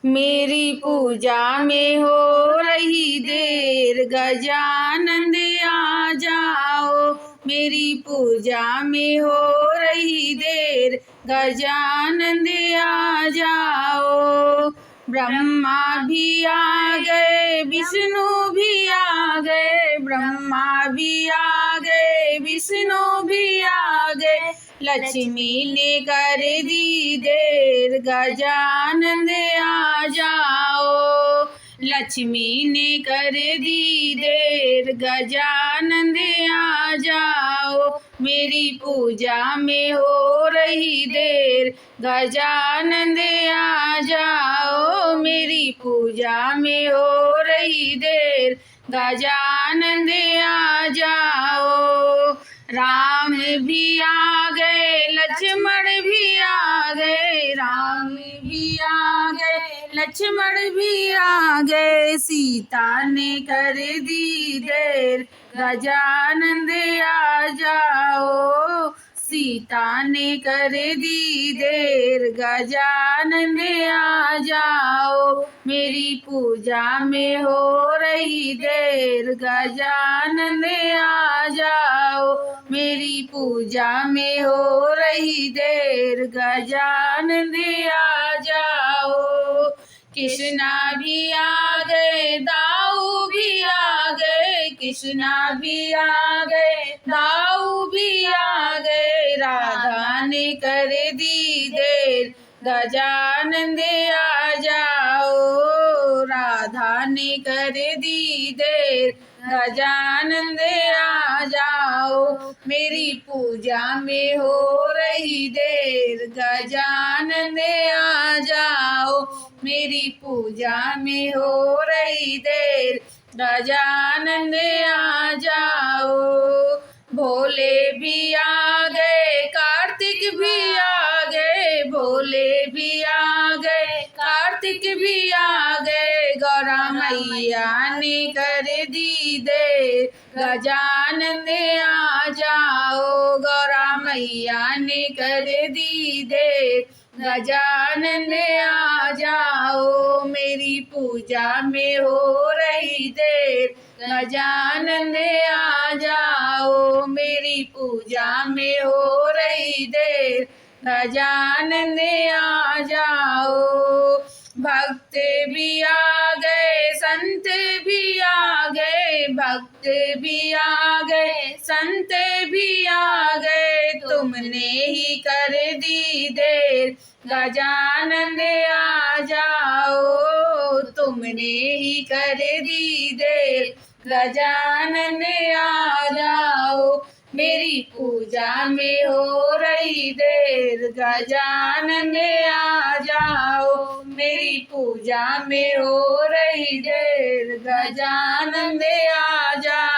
मेरी पूजा में हो रही देर, गजानंद आ जाओ। मेरी पूजा में हो रही देर, गजानंद आ जाओ। ब्रह्मा भी आ गए, विष्णु भी आ गए, ब्रह्मा भी आ गए, विष्णु भी आ गए। लक्ष्मी ने कर दी देर, गजानंद आ जाओ। लक्ष्मी ने कर दी देर, गजानंद आ जाओ। मेरी पूजा में हो रही देर, गजानंद आ जाओ। मेरी पूजा में हो रही देर, गजानंद आ जाओ। राम भी आ गए, लक्ष्मण भी आ गए, राम भी आ गए, लक्ष्मण भी आ गए। सीता ने कर दी देर, गजानंद आ जाओ। सीता ने कर दी देर, गजानंद आ जाओ। मेरी पूजा में हो रही देर, गजानंद आ जाओ। मेरी पूजा में हो रही देर, गजानंद आ जाओ। कृष्णा भी आ गए, दाऊ भी आ गए, कृष्णा भी आ गए, दाऊ भी आ गए। राधा ने कर दी देर, गजानंद आ जाओ। राधा ने कर दी देर, गजानंद आ जाओ। मेरी पूजा में हो रही देर, गजानंद आ जाओ। मेरी पूजा में हो रही देर, गजानंद आ जाओ। भोले भी आ गए, कार्तिक भी आ गए, भोले भी आ गए, कार्तिक भी आ गए। गौरा मैया ने कर दी देर, गजानंद आ जाओ। गौरा मैया ने कर दी देर, गजानंद आ जाओ। मेरी पूजा में हो रही देर, गजानंद आ जाओ। मेरी पूजा में हो रही देर, गजानंद आ जाओ। भक्त भी आ गए, संत भी आ गए, भक्त भी आ गए, संत भी आ गए। तुमने ही कर दी देर, गजानंद आ जाओ। तुमने ही कर दी देर, गजानंद आ जाओ। मेरी पूजा में हो रही देर, गजानंद आ जाओ। मेरी पूजा में हो रही देर, गजानंद आ जाओ।